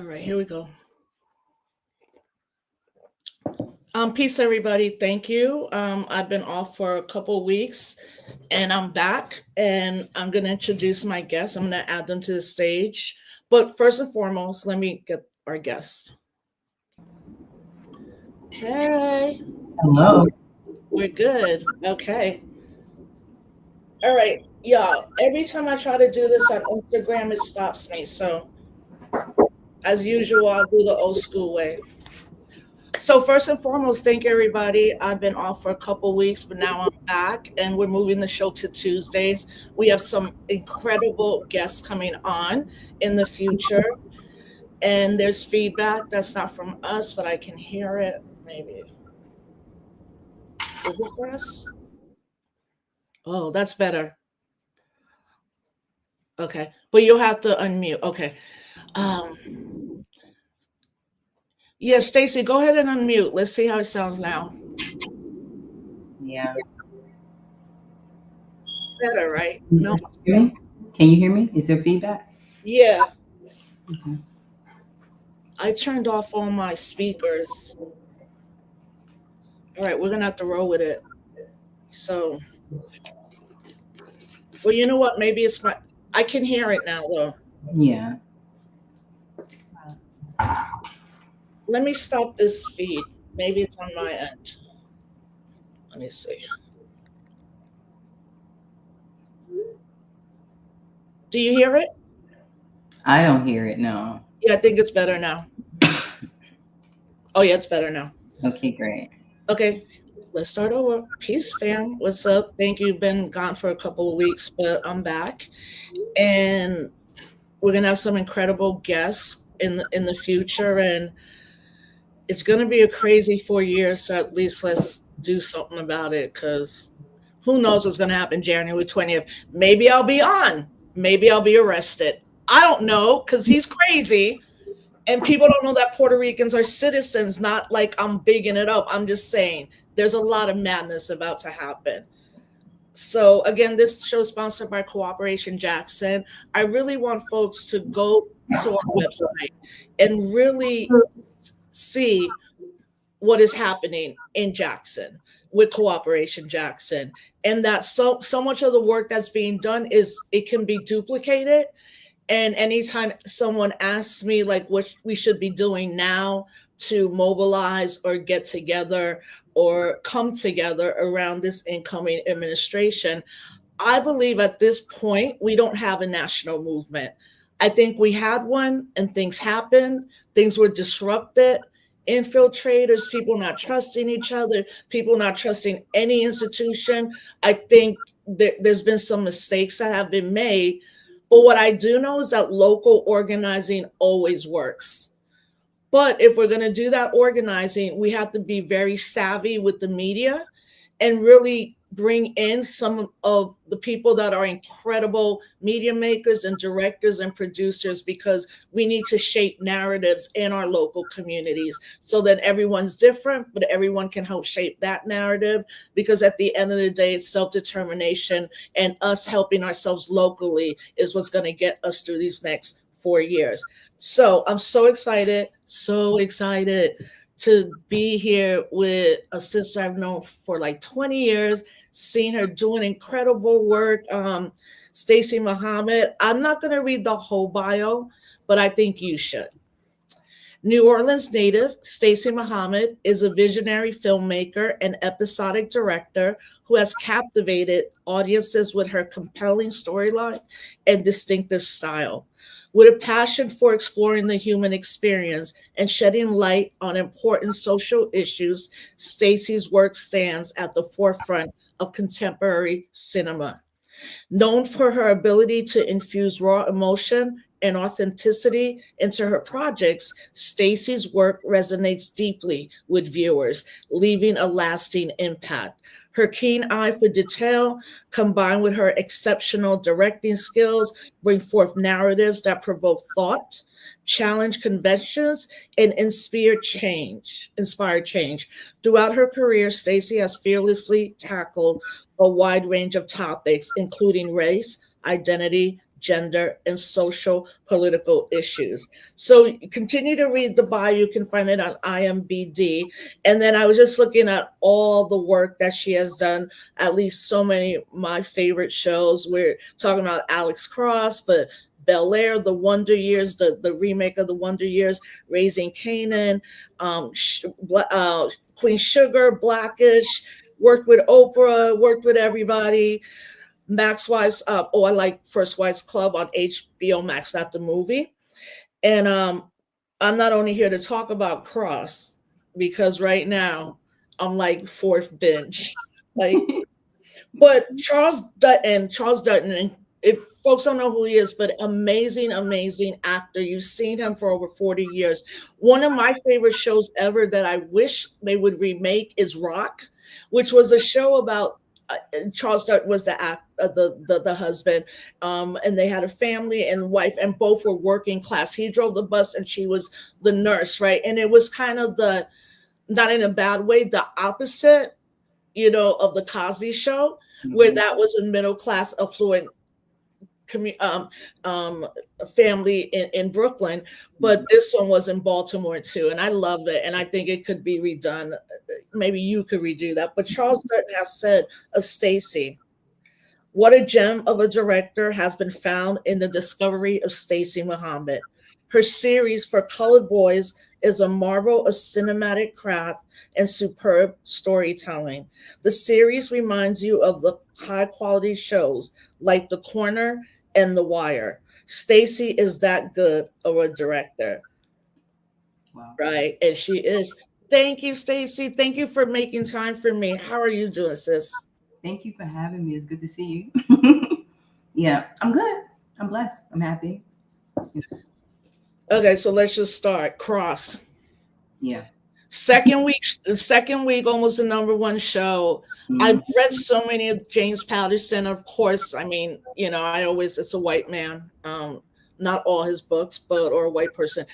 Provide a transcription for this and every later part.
All right, here we go. Peace, everybody. Thank you. I've been off for a couple weeks, and I'm back. And I'm going to introduce my guests. I'm going to add them to the stage. But first and foremost, let me get our guests. Hey, Hello. we're good. Okay. All right, y'all. Every time I try to do this on Instagram, it stops me. So, as usual, I'll do the old school way. So first and foremost, thank you everybody. I've been off for a couple weeks, but now I'm back and we're moving the show to Tuesdays. We have some incredible guests coming on in the future. And there's feedback that's not from us, but I can hear it. Maybe. Is it for us? Oh, that's better. Okay. But you'll have to unmute. Okay. Um yeah, Stacey, go ahead and unmute. Let's see how it sounds now. Yeah. Better, right? Can No. you hear me? Can you hear me? Is there feedback? Yeah. Okay. I turned off all my speakers. All right, we're gonna have to roll with it. So, well, you know what? Maybe it's my. I can hear it now, though. Yeah. Let me stop this feed. Maybe it's on my end. Let me see. Do you hear it? I don't hear it. No. Yeah, I think it's better now. Oh, yeah, it's better now. Okay, great. Okay, let's start over. Peace, fam. What's up? Thank you. Been gone for a couple of weeks, but I'm back, and we're gonna have some incredible guests in the future, and it's going to be a crazy 4 years. So at least let's do something about it because who knows what's going to happen January 20th. Maybe I'll be on. Maybe I'll be arrested. I don't know because he's crazy. And people don't know that Puerto Ricans are citizens, not like I'm bigging it up. I'm just saying there's a lot of madness about to happen. So again, this show is sponsored by Cooperation Jackson. I really want folks to go to our website and really see what is happening in Jackson with Cooperation Jackson, and that so much of the work that's being done is it can be duplicated. And anytime someone asks me like what we should be doing now to mobilize or get together or come together around this incoming administration, I believe at this point we don't have a national movement. I think we had one and things happened, things were disrupted, infiltrators, people not trusting each other, people not trusting any institution. I think there's been some mistakes that have been made. But what I do know is that local organizing always works. But if we're going to do that organizing, we have to be very savvy with the media and really bring in some of the people that are incredible media makers and directors and producers because we need to shape narratives in our local communities so that everyone's different, but everyone can help shape that narrative because at the end of the day, it's self-determination and us helping ourselves locally is what's going to get us through these next 4 years. So I'm so excited to be here with a sister I've known for like 20 years, seen her doing incredible work. Stacey Muhammad. I'm not going to read the whole bio, but I think you should. New Orleans native Stacey Muhammad is a visionary filmmaker and episodic director who has captivated audiences with her compelling storyline and distinctive style. With a passion for exploring the human experience and shedding light on important social issues, Stacey's work stands at the forefront of contemporary cinema. Known for her ability to infuse raw emotion and authenticity into her projects, Stacey's work resonates deeply with viewers, leaving a lasting impact. Her keen eye for detail, combined with her exceptional directing skills, bring forth narratives that provoke thought, challenge conventions, and inspire change. Throughout her career, Stacey has fearlessly tackled a wide range of topics, including race, identity, gender, and social political issues. So continue to read the bio. You can find it on IMBD. And then I was just looking at all the work that she has done, at least so many of my favorite shows. We're talking about Alex Cross, but Bel Air, The Wonder Years, the remake of The Wonder Years, Raising Canaan, Queen Sugar, Blackish, worked with Oprah, worked with everybody. Max Wives, I like First Wives Club on HBO Max, not the movie. And I'm not only here to talk about Cross, because right now I'm like fourth binge. Like, but Charles Dutton, and if folks don't know who he is, but amazing, amazing actor. You've seen him for over 40 years. One of my favorite shows ever that I wish they would remake is Rock, which was a show about Charles Dutton was the husband, and they had a family and wife, and both were working class. He drove the bus, and she was the nurse, right? And it was kind of the, not in a bad way, the opposite, of the Cosby Show, where that was a middle class, affluent family in Brooklyn, but this one was in Baltimore too, and I loved it, and I think it could be redone. Maybe you could redo that. But Charles Dutton has said of Stacey, "What a gem of a director has been found in the discovery of Stacey Muhammad. Her series for colored boys is a marvel of cinematic craft and superb storytelling. The series reminds you of the high quality shows like The Corner and The Wire. Stacey is that good of a director." Wow. Right? And she is. Thank you, Stacey. Thank you for making time for me. How are you doing, sis? Thank you for having me. It's good to see you. Yeah, I'm good. I'm blessed. I'm happy. Okay, so let's just start. Cross. Yeah. The second week, almost the number one show. I've Mhm. read so many of James Patterson, of course. I mean, it's a white man. Not all his books, but or a white person.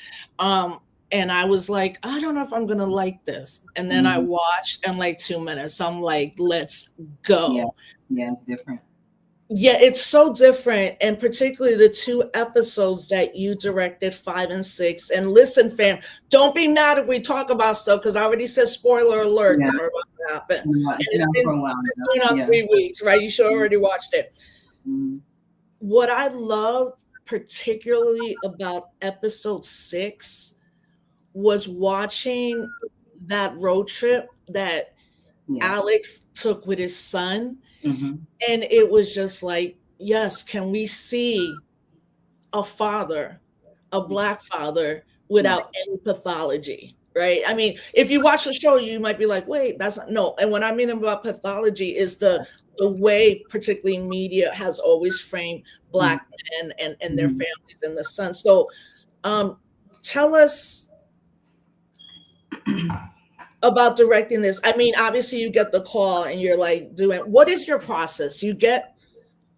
And I was like, I don't know if I'm gonna like this. And then I Mhm. watched in like 2 minutes. I'm like, let's Yeah. go. Yeah, it's different. Yeah, it's so different, and particularly the two episodes that you directed, 5 and 6. And listen, fam, don't be mad if we talk about stuff because I already said spoiler Yeah. alerts are about to happen. And It's been out for a while it's now. been on Yeah. 3 weeks, right? You should have already watched it. Mhm. What I loved particularly about episode 6 was watching that road trip that Yeah. Alex took with his son. Mhm. And it was just like, yes, can we see a father, a Yeah. black father, Right. without any pathology, right? I mean, if you watch the show, you might be like, wait, that's not, no. And what I mean about pathology is the way, particularly media, has always framed Mhm. black men and their Mhm. families and the son. So um tell us about directing this. I mean, obviously you get the call and you're like doing, what is your process? You get,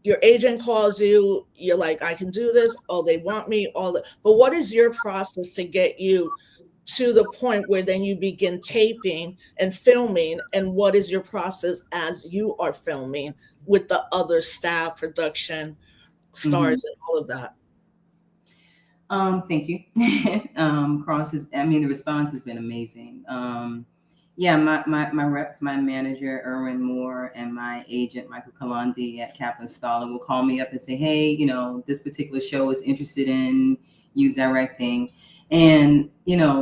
your agent calls you, you're like, I can do this, oh, they want me, all that. But what is your process to get you to the point where then you begin taping and filming? And what is your process as you are filming with the other staff, production, Mhm. stars, and all of that? Thank you. I mean, the response has been amazing. Yeah, my reps, my manager, Erwin Moore, and my agent, Michael Kalandi at Kaplan Stalin, will call me up and say, hey, this particular show is interested in you directing. And,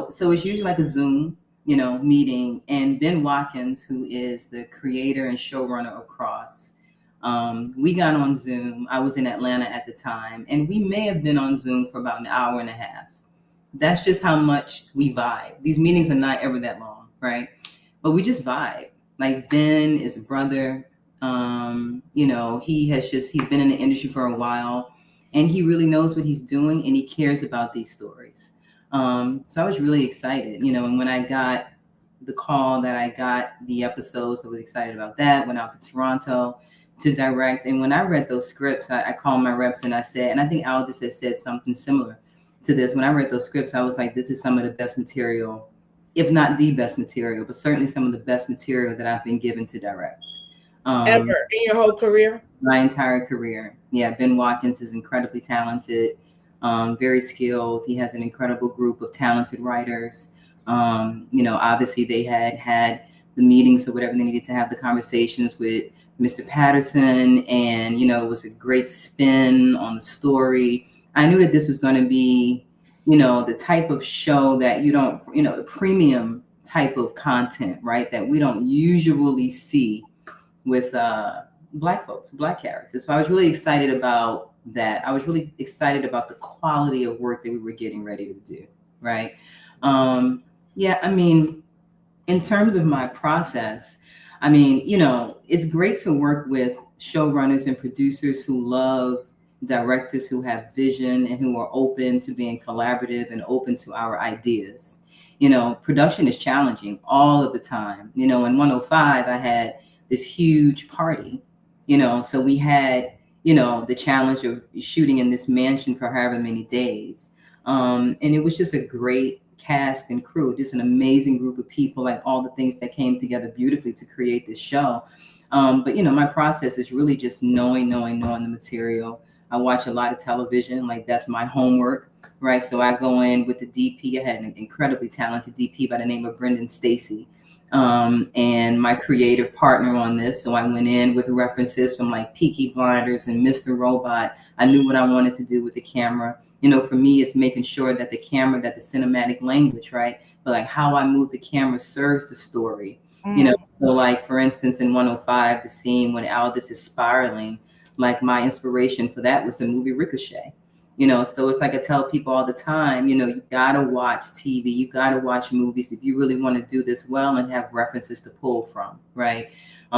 so it's usually like a Zoom, meeting. And Ben Watkins, who is the creator and showrunner of Cross, we got on Zoom. I was in Atlanta at the time, and we may have been on Zoom for about an hour and a half. That's just how much we vibe. These meetings are not ever that long, right? But we just vibe. Like Ben is a brother. He's been in the industry for a while, and he really knows what he's doing, and he cares about these stories. So I was really excited, and when I got the call that I got the episodes, I was excited about that. Went out to Toronto to direct. And when I read those scripts, I called my reps and I said, and I think Aldis has said something similar to this. When I read those scripts, I was like, this is some of the best material, if not the best material, but certainly some of the best material that I've been given to direct. Ever in your whole career? my entire career. Yeah, Ben Watkins is incredibly talented, very skilled. He has an incredible group of talented writers. Obviously they had the meetings or whatever they needed to have the conversations with Mr. Patterson, and it was a great spin on the story. I knew that this was going to be, the type of show that you don't, the premium type of content, right? That we don't usually see with Black folks, Black characters. So I was really excited about that. I was really excited about the quality of work that we were getting ready to do, right? Yeah, I mean, in terms of my process, I mean, it's great to work with showrunners and producers who love directors who have vision and who are open to being collaborative and open to our ideas. Production is challenging all of the time. In 105, I had this huge party, so we had, the challenge of shooting in this mansion for however many days. And it was just a great cast and crew, just an amazing group of people, like all the things that came together beautifully to create this show. But my process is really just knowing the material. I watch a lot of television, like that's my homework, right? So I go in with the DP. I had an incredibly talented DP by the name of Brendan Stacey, and my creative partner on this. So I went in with references from like Peaky Blinders and Mr. Robot. I knew what I wanted to do with the camera. For me, it's making sure that the camera, that the cinematic language, right? But like how I move the camera serves the story. So like for instance, in 105, the scene when Aldous is spiraling, like my inspiration for that was the movie Ricochet. So it's like I tell people all the time, you gotta watch TV, you gotta watch movies if you really want to do this well and have references to pull from, right?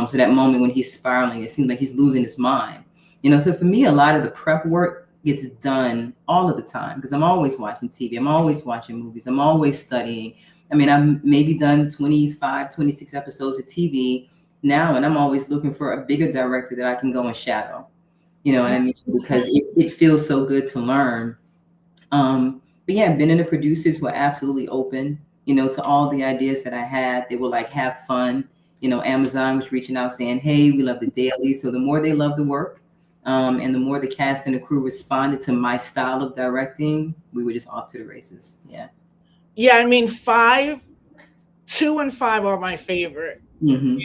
So that moment when he's spiraling, it seems like he's losing his mind. So for me, a lot of the prep work gets done all of the time because I'm always watching TV, I'm always watching movies, I'm always studying. I mean, I've maybe done 25, 26 episodes of TV now, and I'm always looking for a bigger director that I can go and shadow. You know what I mean? Because it feels so good to learn. But yeah, Ben and the producers were absolutely open, to all the ideas that I had. They were like, have fun. Amazon was reaching out saying, hey, we love the daily. So the more they loved the work, and the more the cast and the crew responded to my style of directing, we were just off to the races. Yeah. Yeah, I mean, 2 and 5 are my favorite, Mm-hmm.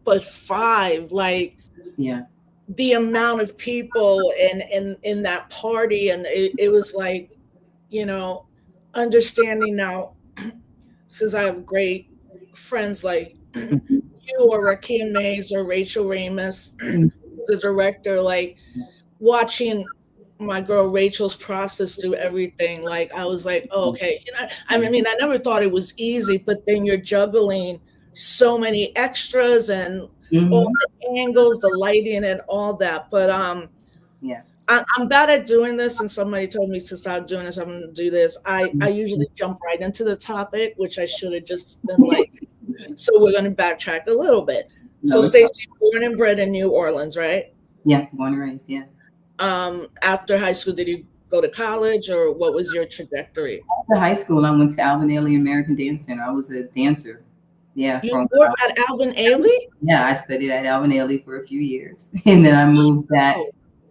but 5, like, Yeah. the amount of people in that party, and it was like, understanding now, since I have great friends like Mm-hmm. you or Rakim Mays or Rachel Ramis, the director, like watching my girl Rachel's process through everything, like I was like, oh, okay. I mean, I never thought it was easy, but then you're juggling so many extras and all Mm-hmm. the angles, the lighting, and all that. But Yeah. I'm bad at doing this, and somebody told me to stop doing this. I'm going to do this. I usually jump right into the topic, which I should have just been like. So we're going to backtrack a little bit. So No, Stacey, born and bred in New Orleans, right? yeah, born and raised. Yeah. After high school, did you go to college, or what was your trajectory? After high school, I went to Alvin Ailey American Dance Center. I was a dancer. Yeah, You were at Alvin Ailey? yeah, I studied at Alvin Ailey for a few years, and then I moved back.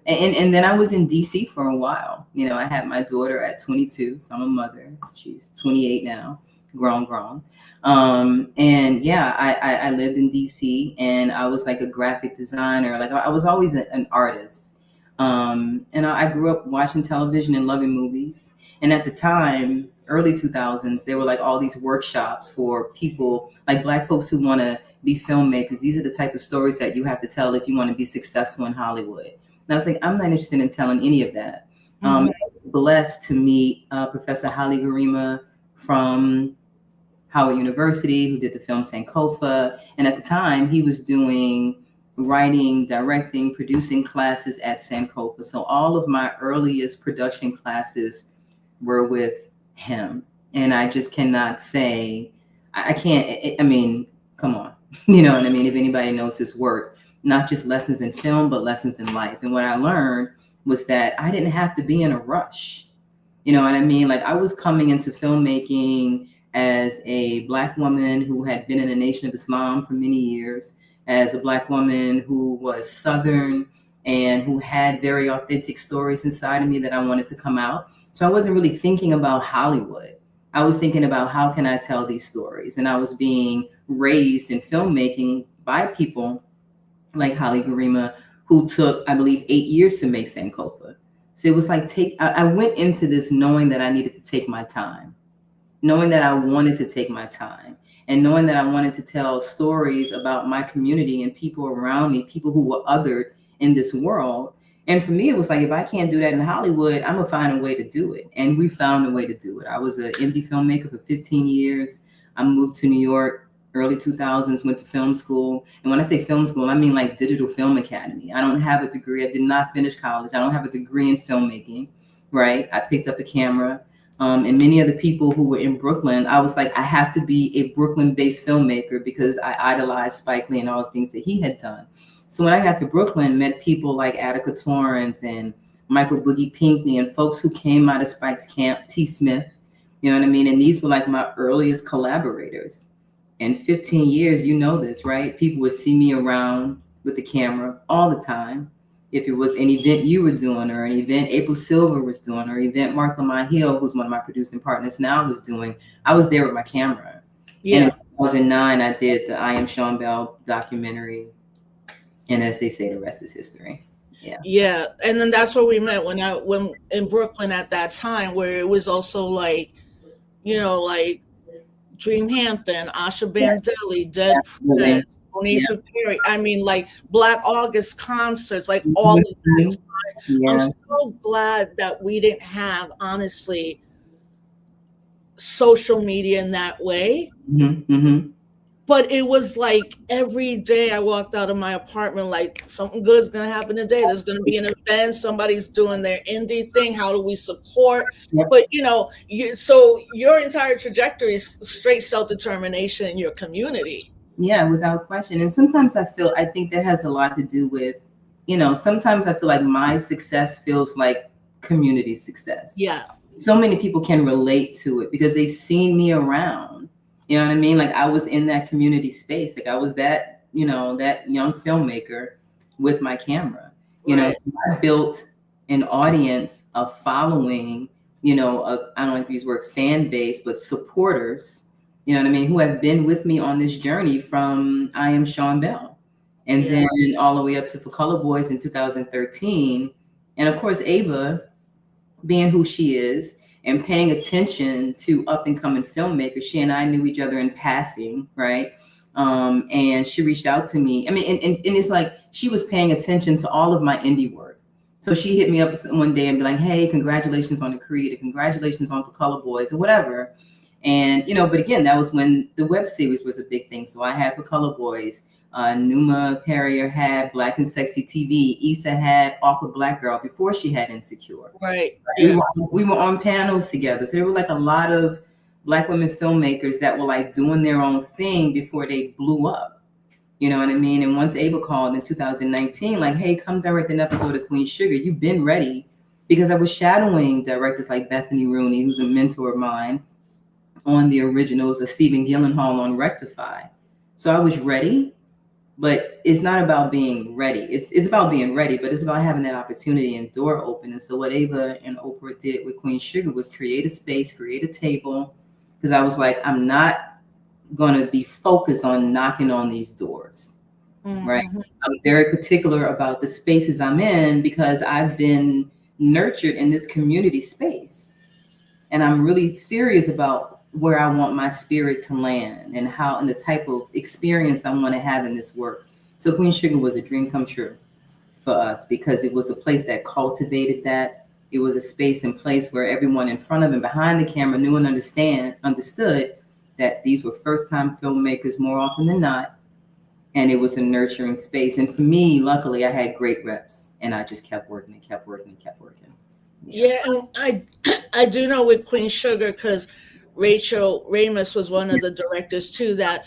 And then I was in DC for a while. I had my daughter at 22, so I'm a mother. She's 28 now, grown. And yeah, I lived in DC, and I was like a graphic designer. Like I was always an artist. And I grew up watching television and loving movies. And at the time, early 2000s, there were like all these workshops for people, like Black folks who want to be filmmakers. These are the type of stories that you have to tell if you want to be successful in Hollywood. And I was like, I'm not interested in telling any of that. Blessed to meet Professor Haile Garima from Howard University, who did the film Sankofa. And at the time, he was doing writing, directing, producing classes at Sankofa. So all of my earliest production classes were with him. And I just cannot say, I can't, I mean, come on. You know what I mean? If anybody knows his work, not just lessons in film, but lessons in life. And what I learned was that I didn't have to be in a rush. You know what I mean? Like I was coming into filmmaking as a Black woman who had been in the Nation of Islam for many years, as a Black woman who was Southern, and who had very authentic stories inside of me that I wanted to come out. So I wasn't really thinking about Hollywood. I was thinking about how can I tell these stories? And I was being raised in filmmaking by people like Holly Garima, who took, I believe, 8 years to make Sankofa. So it was like I went into this knowing that I needed to take my time, knowing that I wanted to take my time, and knowing that I wanted to tell stories about my community and people around me, people who were othered in this world. And for me, it was like, if I can't do that in Hollywood, I'm gonna find a way to do it. And we found a way to do it. I was an indie filmmaker for 15 years. I moved to New York early 2000s, went to film school. And when I say film school, I mean like Digital Film Academy. I don't have a degree. I did not finish college. I don't have a degree in filmmaking, right? I picked up a camera. And many of the people who were in Brooklyn, I was like, I have to be a Brooklyn-based filmmaker because I idolized Spike Lee and all the things that he had done. So when I got to Brooklyn, met people like Attica Torrance and Michael Boogie Pinkney and folks who came out of Spike's camp, T. Smith, you know what I mean? And these were like my earliest collaborators. In 15 years, you know this, right? People would see me around with the camera all the time. If it was an event you were doing, or an event April Silver was doing, or an event Mark Lamont Hill, who's one of my producing partners now, was doing, I was there with my camera. Yeah. And in 2009, I did the I Am Sean Bell documentary. And as they say, the rest is history. Yeah. Yeah. And then that's where we met when in Brooklyn at that time, where it was also like, you know, like Dream Hampton, Asha Bandeli, Dead Prince, Monifa Perry. I mean, like Black August concerts, like all of that time. Yeah. I'm so glad that we didn't have, honestly, social media in that way. Mm-hmm. Mm-hmm. But it was like every day I walked out of my apartment, like something good's going to happen today. There's going to be an event. Somebody's doing their indie thing. How do we support? Yep. But, you know, so your entire trajectory is straight self-determination in your community. Yeah, without question. And sometimes I think that has a lot to do with, you know, sometimes I feel like my success feels like community success. Yeah. So many people can relate to it because they've seen me around. You know what I mean? Like I was in that community space. Like I was that, you know, that young filmmaker with my camera, you know, so I built an audience, a following, you know, I don't like to use the word fan base, but supporters, you know what I mean, who have been with me on this journey from I Am Sean Bell. And then all the way up to For Color Boys in 2013. And of course, Ava, being who she is, and paying attention to up and coming filmmakers. She and I knew each other in passing, right? And she reached out to me. I mean, and it's like she was paying attention to all of my indie work. So she hit me up one day and be like, hey, congratulations on the Creed, congratulations on For Color Boys, or whatever. And, you know, but again, that was when the web series was a big thing. So I had For Color Boys. Numa Perrier had Black and Sexy TV. Issa had Awkward Black Girl before she had Insecure. Right. We were on panels together. So there were like a lot of Black women filmmakers that were like doing their own thing before they blew up. You know what I mean? And once Ava called in 2019, like, hey, come direct an episode of Queen Sugar. You've been ready. Because I was shadowing directors like Bethany Rooney, who's a mentor of mine, on the originals of Stephen Gyllenhaal on Rectify. So I was ready. But it's not about being ready. It's about being ready, but it's about having that opportunity and door open. And so what Ava and Oprah did with Queen Sugar was create a space, create a table. Because I was like, I'm not going to be focused on knocking on these doors, right? I'm very particular about the spaces I'm in because I've been nurtured in this community space. And I'm really serious about where I want my spirit to land and how and the type of experience I want to have in this work. So Queen Sugar was a dream come true for us because it was a place that cultivated that. It was a space and place where everyone in front of and behind the camera knew and understood that these were first-time filmmakers more often than not. And it was a nurturing space. And for me, luckily, I had great reps and I just kept working and kept working and kept working. Yeah, and I do know with Queen Sugar, because Rachel Ramus was one of the directors too, that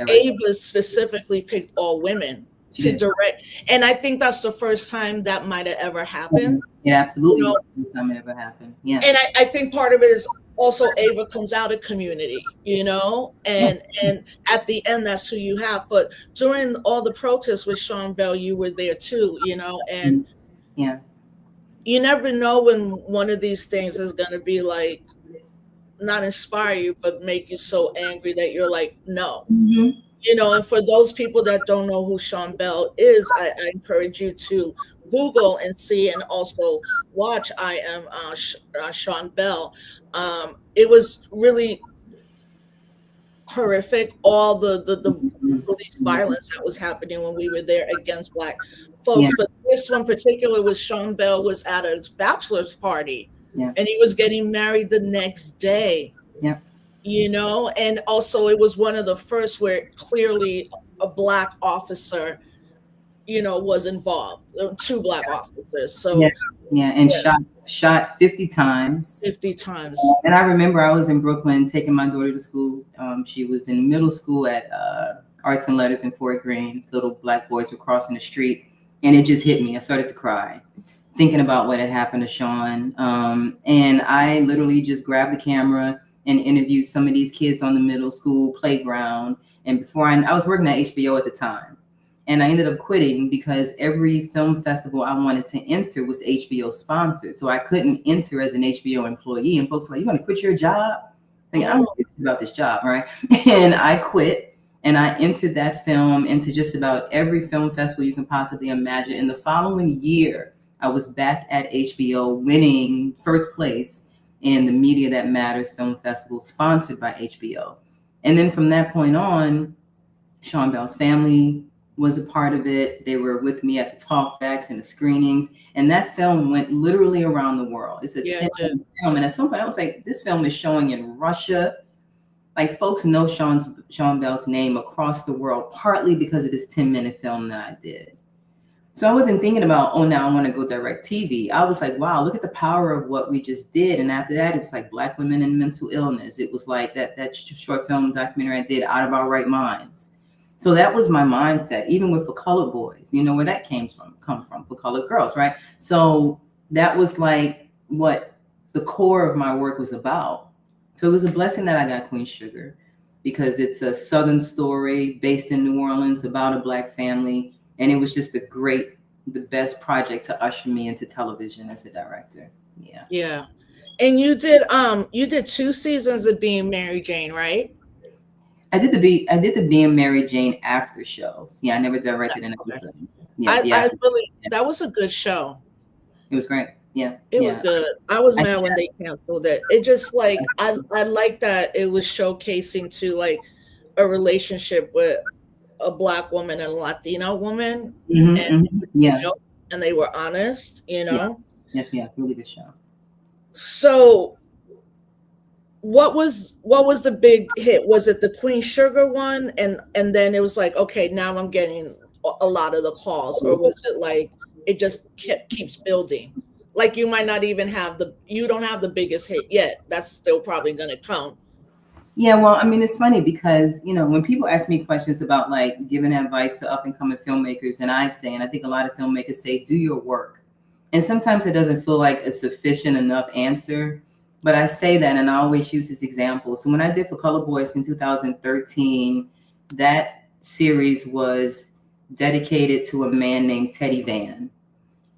Ava specifically picked all women to direct. And I think that's the first time that might have ever happened. It absolutely was the first time it ever happened. Yeah. And I think part of it is also Ava comes out of Community, Yeah. and at the end that's who you have. But during all the protests with Sean Bell, you were there too, and Yeah. you never know when one of these things is going to be like, not inspire you, but make you so angry that you're like, no. Hmm. And for those people that don't know who Sean Bell is, I encourage you to Google and see, and also watch I Am Sean Bell. It was really horrific, all the police Yeah. violence that was happening when we were there against Black Yeah. folks. But this one particular was Sean Bell was at his bachelor's party, Yeah. and he was getting married the next day. Yeah. And also it was one of the first where clearly a Black officer, was involved. There were two Black officers. Yeah. So Yeah. And yeah, shot 50 times. 50 times. And I remember I was in Brooklyn taking my daughter to school. She was in middle school at Arts and Letters in Fort Greene. These little Black boys were crossing the street, and it just hit me. I started to cry, thinking about what had happened to Sean. And I literally just grabbed the camera and interviewed some of these kids on the middle school playground. And before I was working at HBO at the time. And I ended up quitting because every film festival I wanted to enter was HBO sponsored. So I couldn't enter as an HBO employee. And folks were like, "You want to quit your job?" Thinking, I'm Oh, about this job, right? And I quit, and I entered that film into just about every film festival you can possibly imagine. In the following year, I was back at HBO winning first place in the Media That Matters Film Festival sponsored by HBO. And then from that point on, Sean Bell's family was a part of it. They were with me at the talkbacks and the screenings. And that film went literally around the world. It's a yeah, 10-minute film. And at some point I was like, this film is showing in Russia. Like folks know Sean Bell's name across the world, partly because of this 10-minute film that I did. So I wasn't thinking about, oh, now I want to go direct TV. I was like, wow, look at the power of what we just did. And after that, it was like Black women and mental illness. It was like that short film documentary I did, Out of Our Right Minds. So that was my mindset, even with For Colored Boys, where that come from For Colored Girls, right? So that was like what the core of my work was about. So it was a blessing that I got Queen Sugar, because it's a Southern story based in New Orleans about a Black family. And it was just the best project to usher me into television as a director. Yeah. yeah. And you did 2 seasons of Being Mary Jane, right? I did the Being Mary Jane after shows. Yeah, I never directed an Okay. episode. Yeah, I the I after. really Yeah, that was a good show. it was great. Yeah, It was yeah. good. I was I, mad when they canceled it. It just like I like that it was showcasing to like a relationship with a Black woman and a Latina woman, and a yeah, joke, and they were honest, yeah. Yes, really good show. So what was the big hit? Was it the Queen Sugar one, and then it was like, okay, now I'm getting a lot of the calls, or was it like it just keeps building? Like you don't have the biggest hit yet. That's still probably going to come. Yeah, well, I mean, it's funny because, when people ask me questions about like giving advice to up and coming filmmakers, and I say, and I think a lot of filmmakers say, do your work. And sometimes it doesn't feel like a sufficient enough answer, but I say that, and I always use this example. So when I did For Color Boys in 2013, that series was dedicated to a man named Teddy Van.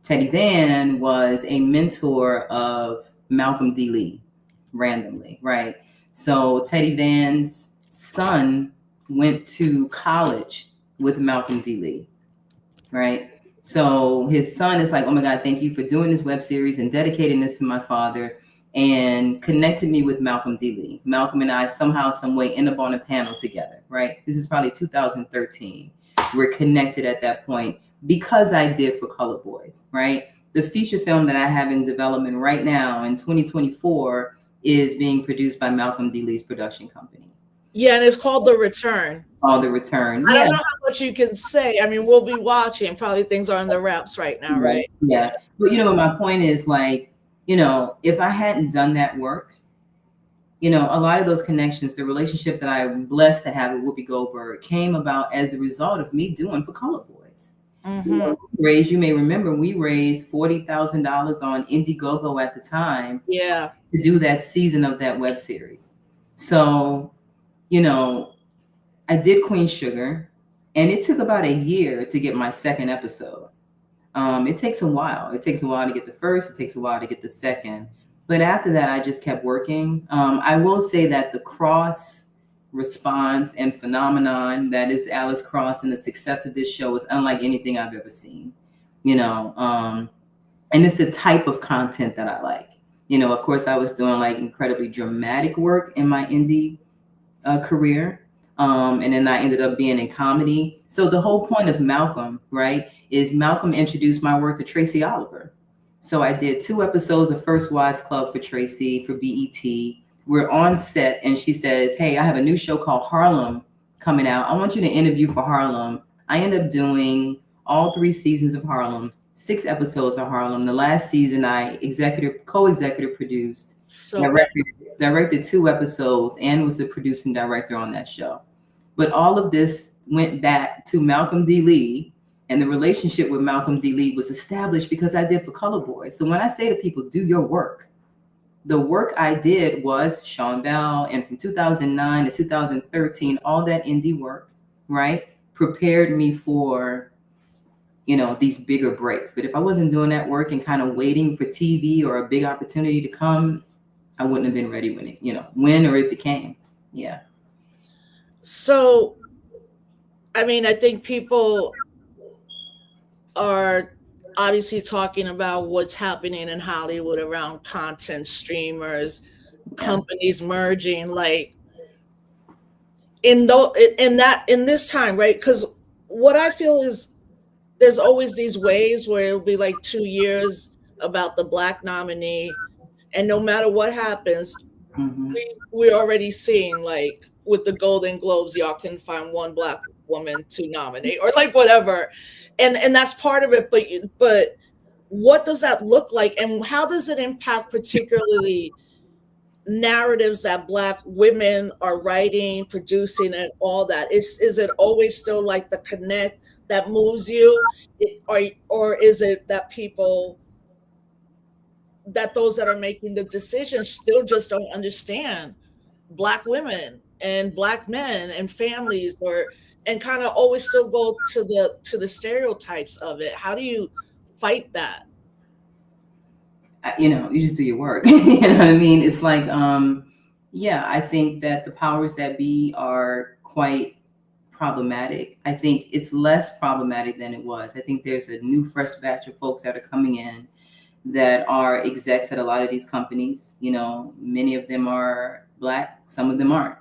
Teddy Van was a mentor of Malcolm D. Lee, randomly, right? So Teddy Van's son went to college with Malcolm D. Lee, right? So his son is like, oh my God, thank you for doing this web series and dedicating this to my father, and connected me with Malcolm D. Lee. Malcolm and I somehow, some way end up on a panel together, right? This is probably 2013. We're connected at that point because I did For Color Boys, right? The feature film that I have in development right now in 2024 is being produced by Malcolm D. Lee's production company. Yeah, and it's called The Return. Oh, The Return. I Yeah. don't know how much you can say. I mean, we'll be watching. Probably things are in the wraps right now, right? Yeah. But my point is like, if I hadn't done that work, a lot of those connections, the relationship that I'm blessed to have with Whoopi Goldberg came about as a result of me doing For Color Boys. Mm-hmm. You may remember, we raised $40,000 on Indiegogo at the time Yeah. to do that season of that web series. So, you know, I did Queen Sugar, and it took about a year to get my second episode. It takes a while. It takes a while to get the first. It takes a while to get the second. But after that, I just kept working. I will say that the cross response and phenomenon that is Alice Cross and the success of this show is unlike anything I've ever seen. You know, and it's the type of content that I like. You know, of course, I was doing like incredibly dramatic work in my indie career. And then I ended up being in comedy. So the whole point of Malcolm, right, is Malcolm introduced my work to Tracy Oliver. So I did 2 episodes of First Wives Club for Tracy for BET. We're on set, and she says, "Hey, I have a new show called Harlem coming out. I want you to interview for Harlem." I end up doing all 3 seasons of Harlem, 6 episodes of Harlem. The last season, I co-executive produced, So good. directed 2 episodes, and was the producing director on that show. But all of this went back to Malcolm D. Lee, and the relationship with Malcolm D. Lee was established because I did for Color Boys. So when I say to people, do your work, the work I did was Sean Bell, and from 2009 to 2013, all that indie work, right, prepared me for, you know, these bigger breaks. But if I wasn't doing that work and kind of waiting for TV or a big opportunity to come, I wouldn't have been ready when it, when or if it came. Yeah. So, I mean, I think people are obviously talking about what's happening in Hollywood around content streamers, Yeah. companies merging, like in this time, right? Because what I feel is there's always these waves where it'll be like 2 years about the black nominee, and no matter what happens, Mm-hmm. we're already seeing like with the Golden Globes, y'all can find one black woman to nominate or like whatever, and that's part of it. But what does that look like, and how does it impact particularly narratives that black women are writing, producing, and all that? Is it always still like the connect that moves you, or is it that people that those that are making the decisions still just don't understand black women and black men and families, or and kind of always still go to the stereotypes of it? How do you fight that? You just do your work. You know what I mean? It's like, yeah, I think that the powers that be are quite problematic. I think it's less problematic than it was. I think there's a new, fresh batch of folks that are coming in that are execs at a lot of these companies. You know, many of them are black, some of them aren't.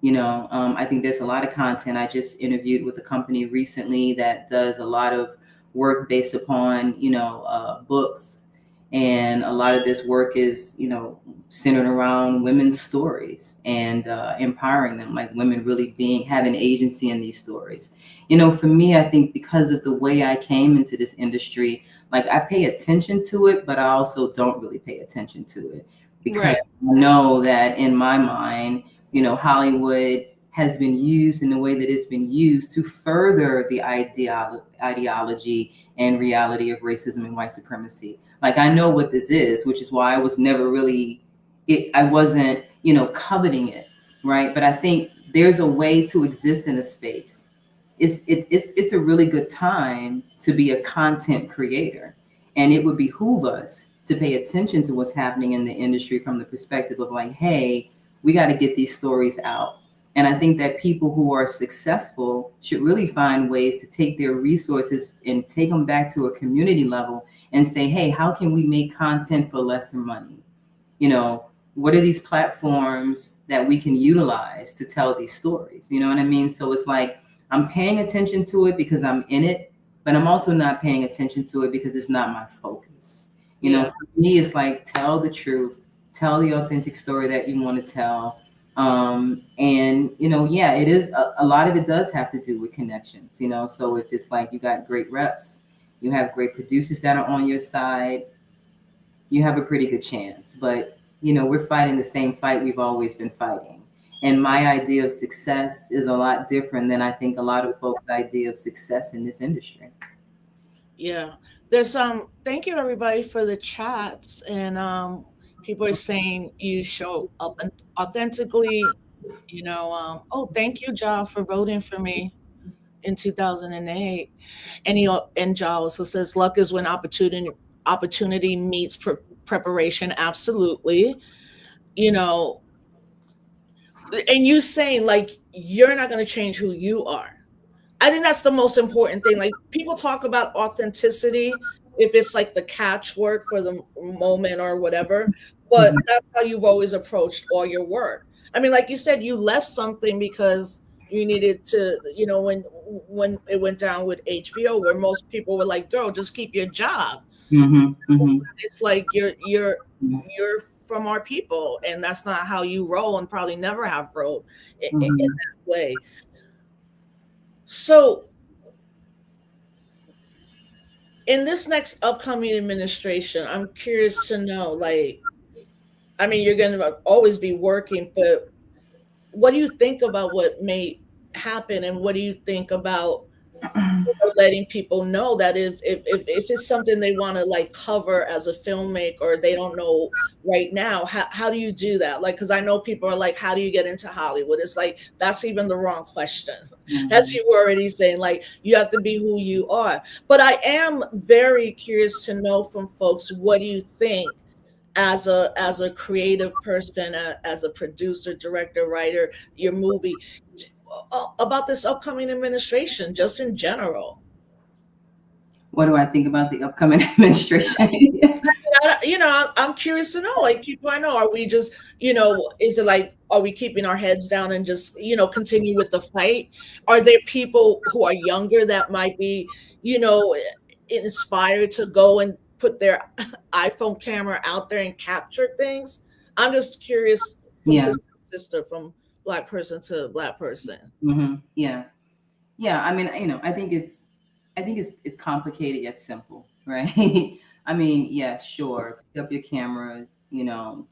I think there's a lot of content. I just interviewed with a company recently that does a lot of work based upon, books. And a lot of this work is, centered around women's stories and empowering them, like women really having agency in these stories. For me, I think because of the way I came into this industry, like I pay attention to it, but I also don't really pay attention to it because Right. I know that in my mind, Hollywood has been used in the way that it's been used to further the ideology and reality of racism and white supremacy. Like I know what this is, which is why I was never really, I wasn't, coveting it, right? But I think there's a way to exist in a space. It's a really good time to be a content creator, and it would behoove us to pay attention to what's happening in the industry from the perspective of like, hey, we got to get these stories out. And I think that people who are successful should really find ways to take their resources and take them back to a community level and say, hey, how can we make content for lesser money? What are these platforms that we can utilize to tell these stories? You know what I mean? So it's like, I'm paying attention to it because I'm in it, but I'm also not paying attention to it because it's not my focus. Yeah. For me, it's like, tell the truth, tell the authentic story that you want to tell. And yeah, it is a lot of it does have to do with connections, so if it's like you got great reps, you have great producers that are on your side, you have a pretty good chance. But we're fighting the same fight we've always been fighting, and my idea of success is a lot different than I think a lot of folks' idea of success in this industry. Yeah. There's thank you everybody for the chats, and people are saying you show up authentically, oh, thank you, Ja, for voting for me in 2008. And Ja also says luck is when opportunity meets preparation. Absolutely. You know, and you saying like you're not going to change who you are. I think that's the most important thing. Like people talk about authenticity if it's like the catchword for the moment or whatever, but Mhm. that's how you've always approached all your work. I mean, like you said, you left something because you needed to, when it went down with HBO, where most people were like, "Girl, just keep your job." Mhm. Mhm. It's like you're from our people, and that's not how you roll, and probably never have rolled in Mhm. that way. So in this next upcoming administration, I'm curious to know, like, I mean, you're going to always be working, but what do you think about what may happen, and what do you think about letting people know that if it's something they want to like cover as a filmmaker, or they don't know right now, how do you do that? Like, because I know people are like, how do you get into Hollywood? It's like that's even the wrong question. As Mhm. you were already saying, like you have to be who you are. But I am very curious to know from folks, what do you think as a creative person, as a producer, director, writer, your movie, about this upcoming administration, just in general. What do I think about the upcoming administration? I'm curious to know, like people I know, are we just, is it like, are we keeping our heads down and just, continue with the fight? Are there people who are younger that might be, you know, inspired to go and put their iPhone camera out there and capture things? I'm just curious from Yeah. sister to sister, from black person to black person. Yeah. Yeah, I mean, I think it's complicated yet simple, right? I mean, yeah, sure, pick up your camera,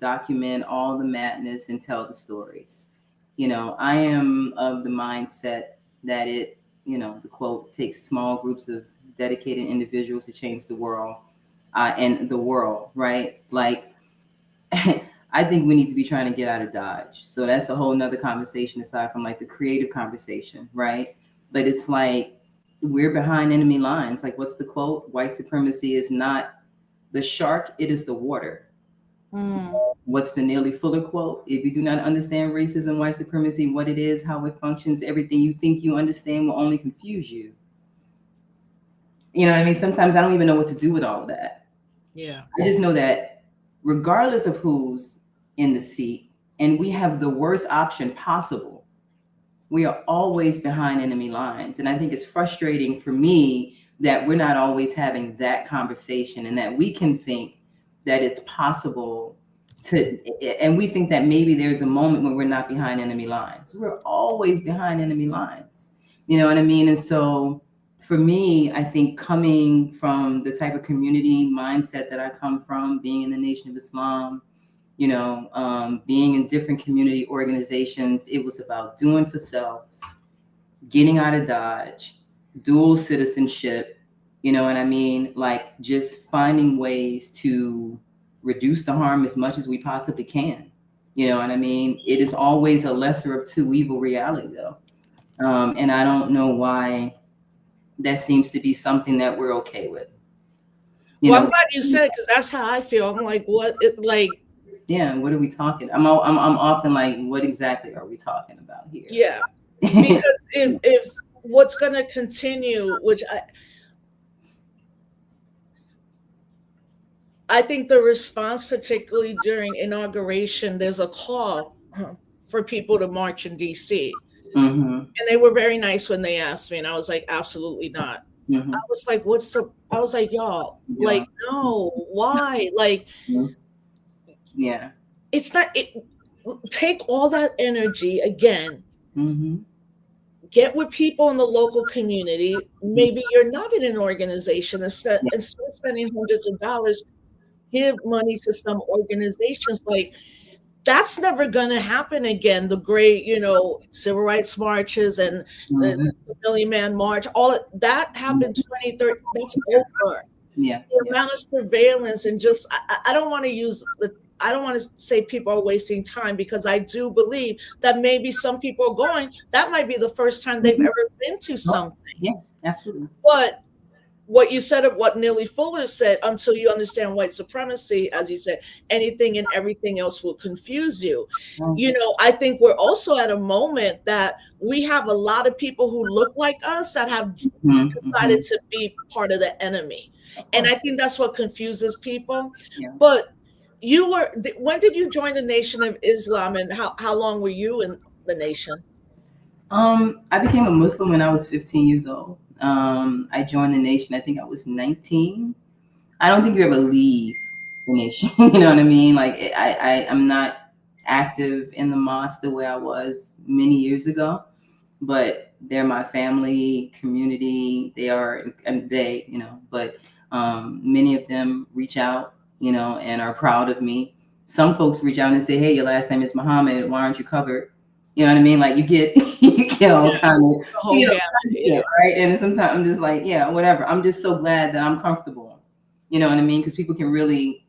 document all the madness and tell the stories. I am of the mindset that the quote takes small groups of dedicated individuals to change the world, and the world, right? Like, I think we need to be trying to get out of Dodge. So that's a whole nother conversation aside from like the creative conversation, right? But it's like we're behind enemy lines. Like, what's the quote? White supremacy is not the shark, it is the water. Mm, What's the Nearly Fuller quote? If you do not understand racism, white supremacy, what it is, how it functions, everything you think you understand will only confuse you. You know what I mean? Sometimes I don't even know what to do with all of that. yeah. I just know that regardless of who's in the seat, and we have the worst option possible, we are always behind enemy lines. And I think it's frustrating for me that we're not always having that conversation, and that we can think that it's possible to, and we think that maybe there's a moment when we're not behind enemy lines. We're always behind enemy lines. You know what I mean? And so for me, I think coming from the type of community mindset that I come from, being in the Nation of Islam, being in different community organizations, it was about doing for self, getting out of Dodge, dual citizenship, you know what I mean? Like just finding ways to reduce the harm as much as we possibly can. You know what I mean? It is always a lesser of two evil reality, though. And I don't know why that seems to be something that we're okay with. You Well, I'm know, glad you said it, because that's how I feel. I'm like, what? It like, yeah. What are we talking? I'm often like, what exactly are we talking about here? yeah, because if what's going to continue, which I think the response, particularly during inauguration, there's a call for people to march in DC. Mm-hmm. And they were very nice when they asked me, and I was like, absolutely not. I Mm-hmm. was like, I was like, y'all, Yeah. like, no, why? Like, Yeah. it's not, take all that energy again, Mm-hmm. get with people in the local community. Maybe you're not in an organization, and Yeah. instead of spending hundreds of dollars, give money to some organizations. Like, that's never going to happen again. The great, civil rights marches and the, Mhm. the Million Man March, all that happened 2030. That's over. Yeah, The yeah, amount of surveillance and just, I don't want to use the, I don't want to say people are wasting time, because I do believe that maybe some people are going, that might be the first time they've mhm. ever been to Oh, something. yeah, absolutely. But what you said of what Neely Fuller said, until you understand white supremacy, as you said, anything and everything else will confuse you. Mhm, I think we're also at a moment that we have a lot of people who look like us that have decided mhm. to be part of the enemy. Of And I course. think that's what confuses people. Yeah. But when did you join the Nation of Islam, and how long were you in the nation? I became a Muslim when I was 15 years old. I joined the nation. I think I was 19. I don't think you ever leave the nation. You know what I mean? Like I'm not active in the mosque the way I was many years ago, but they're my family, community. They are, and but many of them reach out, and are proud of me. Some folks reach out and say, "Hey, your last name is Muhammad. Why aren't you covered?" You know what I mean? Like you get, you get all Yeah, kind of, the whole gamut. Yeah. right? And sometimes I'm just like, yeah, whatever. I'm just so glad that I'm comfortable. You know what I mean? Because people can really,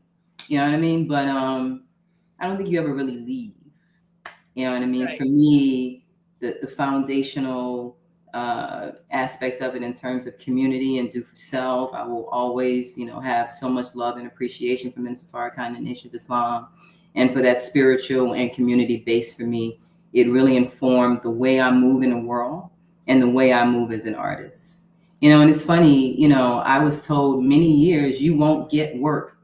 you know what I mean? But I don't think you ever really leave. You know what I mean? Right. For me, the foundational aspect of it in terms of community and do for self, I will always, have so much love and appreciation for Minister Farrakhan and the Nation of Islam, and for that spiritual and community base for me. It really informed the way I move in the world and the way I move as an artist. And it's funny, I was told many years you won't get work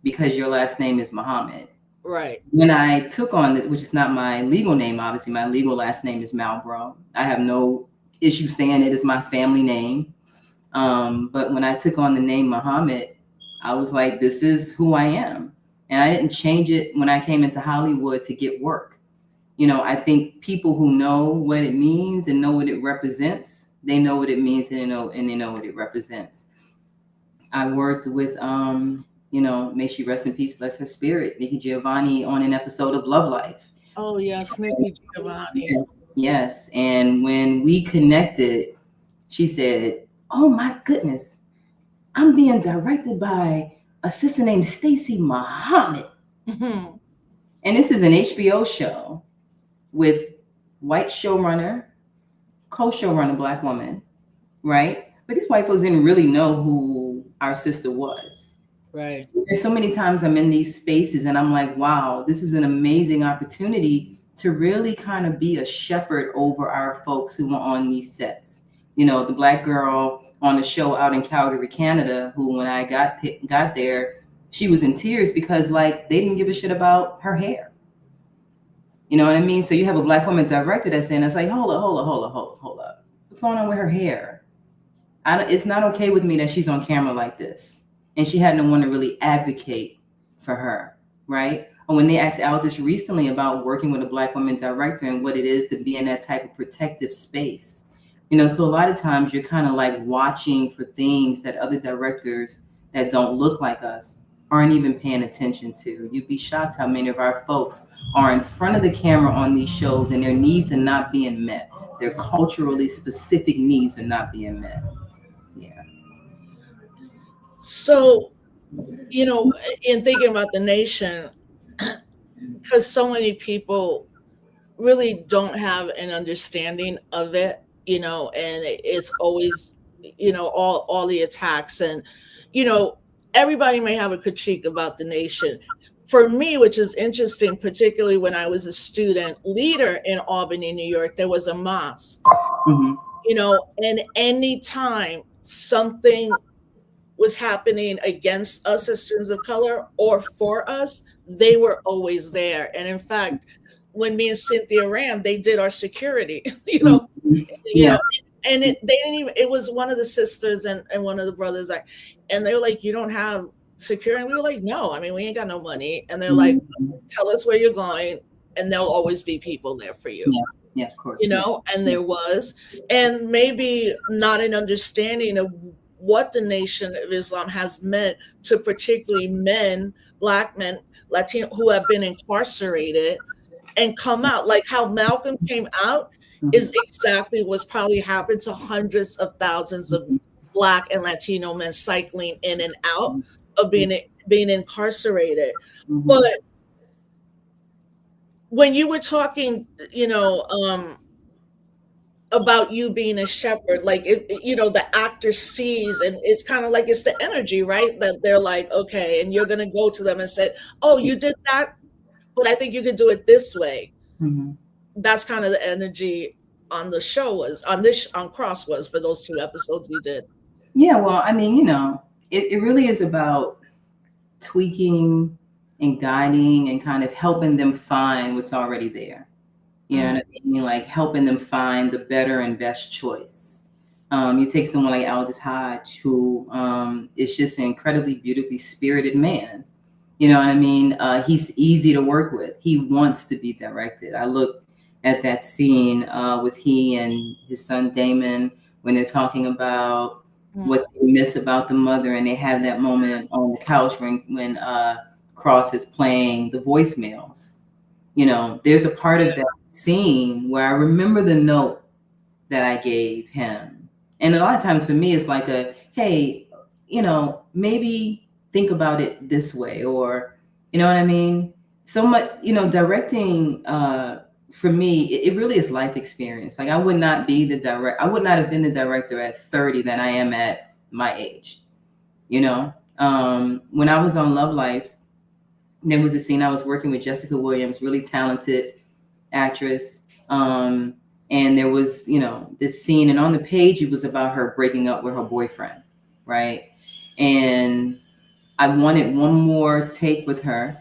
because your last name is Muhammad. Right. When I took on it, which is not my legal name, obviously, my legal last name is Malbrough. I have no issue saying it is my family name. But when I took on the name Muhammad, I was like, this is who I am. And I didn't change it when I came into Hollywood to get work. I think people who know what it means and know what it represents, they know what it means, and they know what it represents. I worked with, may she rest in peace, bless her spirit, Nikki Giovanni, on an episode of Love Life. Oh yes, Nikki Giovanni. Yes. Yes. And when we connected, she said, "Oh my goodness, I'm being directed by a sister named Stacey Muhammad." Mhm. And this is an HBO show with white showrunner, co-showrunner, black woman, right? But these white folks didn't really know who our sister was. Right. There's so many times I'm in these spaces and I'm like, wow, this is an amazing opportunity to really kind of be a shepherd over our folks who are on these sets. The black girl on the show out in Calgary, Canada, who when I got there, she was in tears because like they didn't give a shit about her hair. You know what I mean? So you have a black woman director that's saying, it's like, hold up. What's going on with her hair? It's not okay with me that she's on camera like this. And she had no one to really advocate for her, right? Or when they asked Aldous recently about working with a black woman director and what it is to be in that type of protective space. So a lot of times you're kind of like watching for things that other directors that don't look like us aren't even paying attention to. You'd be shocked how many of our folks are in front of the camera on these shows and their needs are not being met. Their culturally specific needs are not being met. Yeah. So, in thinking about the nation, because so many people really don't have an understanding of it, and it's always, all the attacks, and you know, everybody may have a critique about the nation. For me, which is interesting, particularly when I was a student leader in Albany, New York, there was a mosque, Hmm. and anytime something was happening against us as students of color or for us, they were always there. And in fact, when me and Cynthia ran, they did our security, Hmm. you Yeah. know, and they didn't even, it was one of the sisters and one of the brothers, and they were like, "You don't have security?" And we were like, "No, I mean, we ain't got no money." And they're like, Mhm. "Tell us where you're going, and there'll always be people there for you." Yeah. Yeah. Of course. Yeah. And Yeah. there was, and maybe not an understanding of what the Nation of Islam has meant to particularly men, black men. Latino who have been incarcerated and come out. Like how Malcolm came out Mhm. is exactly what's probably happened to hundreds of thousands of Mhm. Black and Latino men cycling in and out of Mhm. being incarcerated. But Mhm. when you were talking, about you being a shepherd, like the actor sees, and it's kind of like it's the energy, right? That they're like, okay, and you're gonna go to them and say, oh, you did that, but I think you could do it this way. Mhm. That's kind of the energy on the show was on this on Cross was for those 2 episodes you did. Yeah, well, I mean, it really is about tweaking and guiding and kind of helping them find what's already there. You know what Mm, I mean? Like helping them find the better and best choice. You take someone like Aldous Hodge, who is just an incredibly beautifully spirited man. You know what I mean? He's easy to work with. He wants to be directed. I look at that scene with he and his son Damon when they're talking about what mm, they miss about the mother, and they have that moment on the couch when Cross is playing the voicemails. There's a part of that scene where I remember the note that I gave him. And a lot of times for me, it's like hey, maybe think about it this way, or, you know what I mean? So much, directing, for me, it really is life experience. Like I would not have been the director at 30 than I am at my age, you know? When I was on Love Life, there was a scene I was working with Jessica Williams, really talented actress. And there was, this scene, and on the page, it was about her breaking up with her boyfriend, right? And I wanted one more take with her.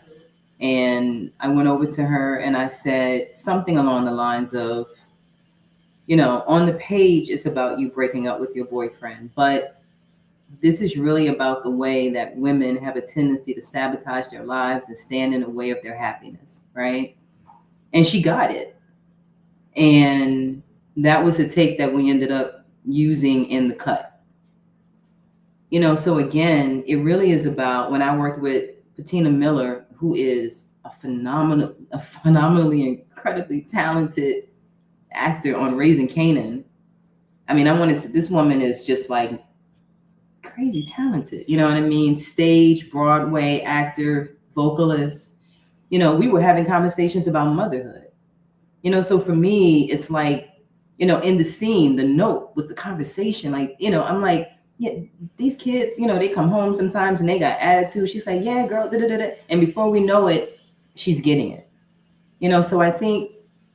And I went over to her and I said something along the lines of, on the page, it's about you breaking up with your boyfriend, but this is really about the way that women have a tendency to sabotage their lives and stand in the way of their happiness, right? And she got it. And that was a take that we ended up using in the cut. So again, it really is about when I worked with Patina Miller, who is a phenomenally, incredibly talented actor on Raising Kanan. I mean, this woman is just like crazy talented. You know what I mean? Stage, Broadway actor, vocalist. We were having conversations about motherhood. So for me, it's like, in the scene, the note was the conversation. Like, I'm like, yeah, these kids, they come home sometimes and they got attitude. She's like, yeah, girl, da, da, da, da. And before we know it, she's getting it. So I think,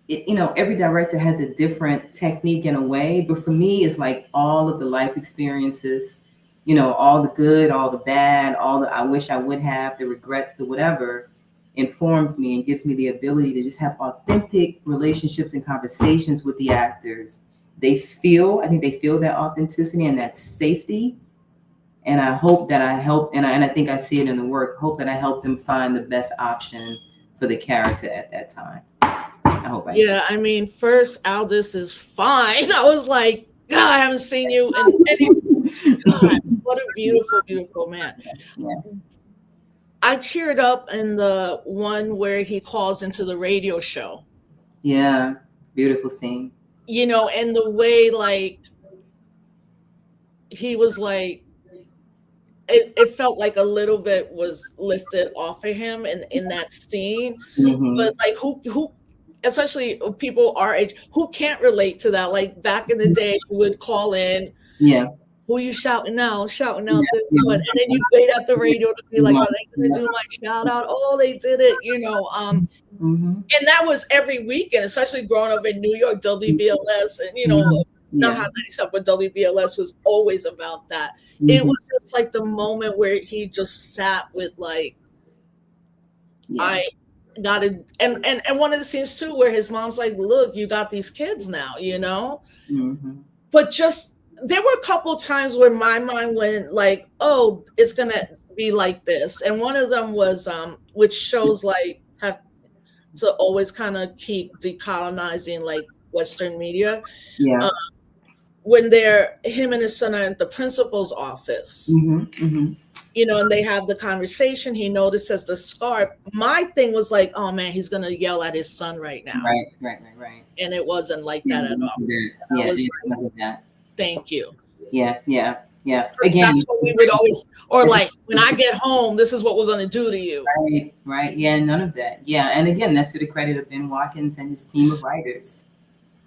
every director has a different technique in a way. But for me, it's like all of the life experiences, all the good, all the bad, all the I wish I would have, the regrets, the whatever, informs me and gives me the ability to just have authentic relationships and conversations with the actors. I think they feel that authenticity and that safety. And I hope that I help, and I think I see it in the work, hope that I help them find the best option for the character at that time. I hope I answered. yeah, I mean, first Aldous is fine. I was like, God, I haven't seen you in any. God, what a beautiful, beautiful man. Yeah. I teared up in the one where he calls into the radio show, Yeah. Beautiful scene. and the way like he was like it felt like a little bit was lifted off of him in that scene. Mm-hmm. But like who especially people our age who can't relate to that. Like back in the day who would call in, Yeah. who you shouting Yeah. out this Yeah. one, and then you wait at the radio to be like, Yeah. are they gonna do my shout out? Oh, they did it. Mm-hmm. And that was every weekend, especially growing up in New York, WBLS, and Mm-hmm. not Yeah. Hot 97, but WBLS was always about that. It Mm-hmm. was just like the moment where he just sat with like, Yeah. I got it, and one of the scenes too where his mom's like, "Look, you got these kids now." Mm-hmm. But just there were a couple times where my mind went like, "Oh, it's gonna be like this," and one of them was which shows like have to always kind of keep decolonizing like Western media. Yeah. Uh, when they're him and his son are at the principal's office, Mm-hmm. Mm-hmm. and they have the conversation. He notices the scarf. My thing was like, oh man, he's gonna yell at his son right now. Right. And it wasn't like Yeah, that at all. I yeah, was it like, wasn't that. thank you. Yeah. 'Cause Again, that's what we would always, or like, when I get home, this is what we're gonna do to you. right. Yeah, none of that. Yeah, and again, that's to the credit of Ben Watkins and his team of writers.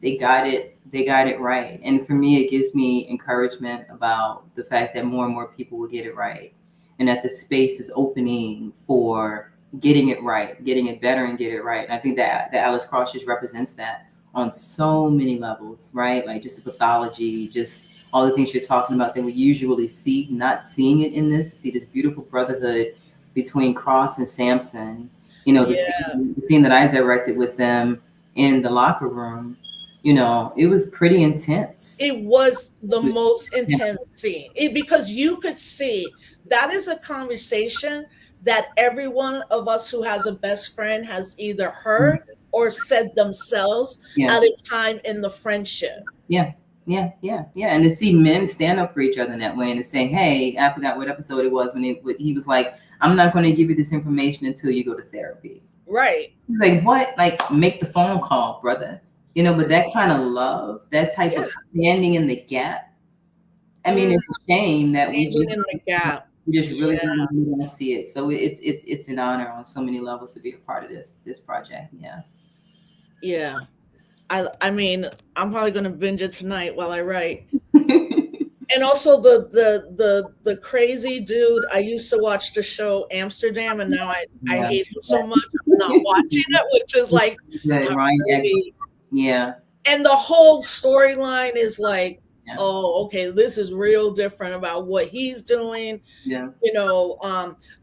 They got it right. And for me, it gives me encouragement about the fact that more and more people will get it right, and that the space is opening for getting it right, getting it better, and get it right. And I think that Alice Cross just represents that on so many levels, right? Like just the pathology, just all the things you're talking about that we usually see, not seeing it in this. To see this beautiful brotherhood between Cross and Sampson. Yeah, The scene that I directed with them in the locker room, it was pretty intense. it was the It most was intense scene. Because you could see that is a conversation that every one of us who has a best friend has either heard or said themselves yeah, at a time in the friendship. yeah, and to see men stand up for each other in that way and to say, hey, I forgot what episode it was when he was like, I'm not going to give you this information until you go to therapy. Right. He's like, what? Like, make the phone call, brother. But that kind of love, that type Yeah. of standing in the gap. I mean, it's a shame that we Standing in the gap. really Yeah. don't want to see it. So it's an honor on so many levels to be a part of this project. Yeah. Yeah. I mean, I'm probably gonna binge it tonight while I write. And also the crazy dude. I used to watch the show Amsterdam, and now I Yeah. hate him so much. I'm not watching it, which is like Good, Ryan really, Yeah. and the whole storyline is like, Yeah. oh, okay, this is real different about what he's doing. Yeah.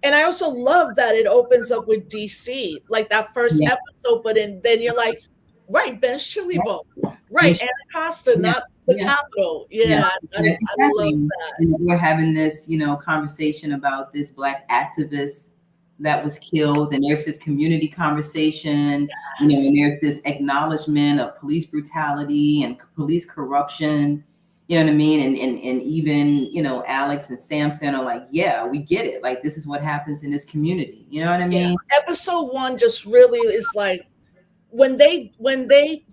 And I also love that it opens up with DC, like that first Yeah. episode, but then you're like, right, Ben's Chili Bowl, right, Yeah. Anacostia, not the Yeah. capital. Yeah, I love Exactly. that. We're having this, conversation about this Black activist that was killed, and there's this community conversation, Yes. and there's this acknowledgement of police brutality and police corruption. You know what I mean? And even, Alex and Samson are like, yeah, we get it. Like, this is what happens in this community. You know what I Yeah. mean? Episode 1 just really is like, when they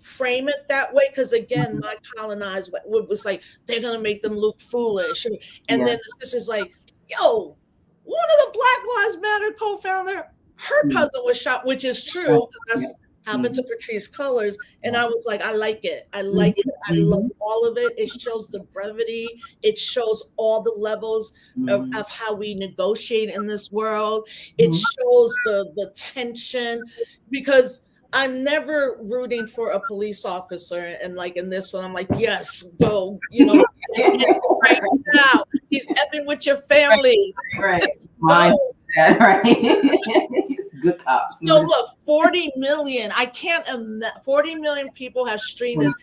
frame it that way, because again, my colonized was like, they're gonna make them look foolish, and Yeah. then the sister's like, yo, one of the Black Lives Matter co-founder, her cousin was shot, which is true, because that's happened to Patrice Cullors, and I was like, I like it, I love all of it. It shows the brevity, it shows all the levels of how we negotiate in this world. It shows the tension, because I'm never rooting for a police officer, and like in this one, I'm like, yes, go, right now. He's effing with your family. Right. Go. Right. Good cops. So look, 40 million. I can't imagine 40 million people have streamed this.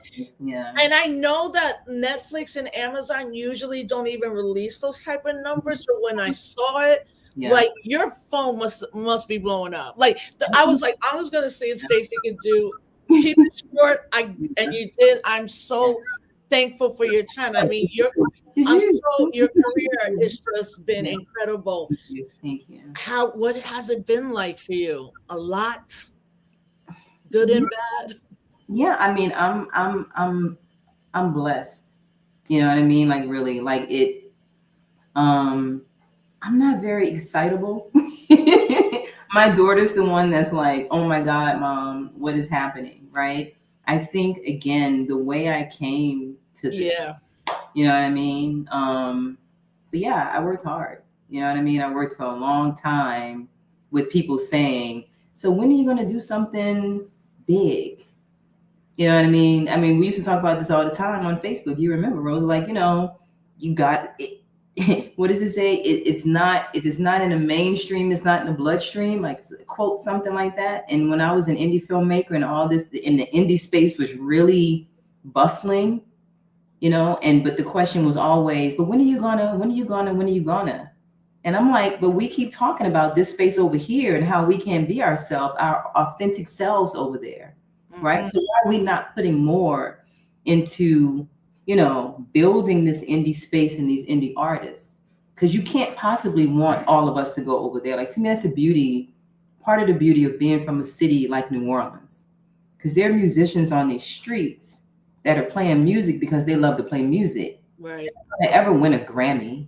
Yeah. And I know that Netflix and Amazon usually don't even release those type of numbers, but when I saw it, like, your phone must be blowing up. Like, I was like, I was gonna see if Stacey could keep it short. And you did. I'm so thankful for your time. I mean, your career has just been incredible. Thank you. What has it been like for you? A lot, good and bad. Yeah, I mean, I'm blessed. You know what I mean? Like, really, like it. I'm not very excitable. My daughter's the one that's like, oh my God, Mom, what is happening? Right? I think, again, the way I came to this, you know what I mean? But yeah, I worked hard. You know what I mean? I worked for a long time with people saying, so when are you going to do something big? You know what I mean? I mean, we used to talk about this all the time on Facebook. You remember, Rose, like, you got it. What does it say? It's not, if it's not in the mainstream, it's not in the bloodstream, like, quote something like that. And when I was an indie filmmaker and all this, in the indie space was really bustling, but the question was always, but when are you gonna? And I'm like, but we keep talking about this space over here and how we can be ourselves, our authentic selves over there. Right. So why are we not putting more into, building this indie space and these indie artists? because you can't possibly want all of us to go over there. Like, to me, that's part of the beauty of being from a city like New Orleans, because there are musicians on these streets that are playing music because they love to play music. Right. They ever win a Grammy,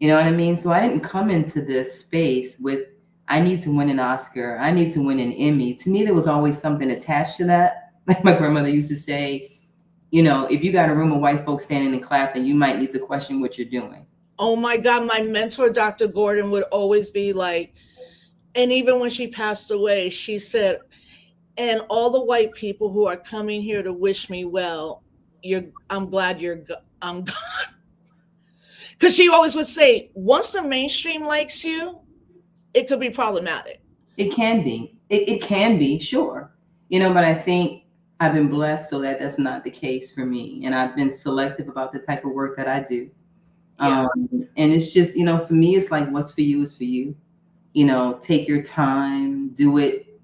you know what I mean? So I didn't come into this space with, I need to win an Oscar, I need to win an Emmy. To me, there was always something attached to that. Like my grandmother used to say, you know, if you got a room of white folks standing and clapping, you might need to question what you're doing. Oh my God, my mentor, Dr. Gordon, would always be like, and even when she passed away, she said, and all the white people who are coming here to wish me well, I'm glad I'm because she always would say, once the mainstream likes you, it could be problematic. It can be. It can be, sure. You know, but I think I've been blessed so that that's not the case for me. And I've been selective about the type of work that I do. Yeah. And it's just, you know, for me, it's like, what's for you is for you. You know, take your time, do it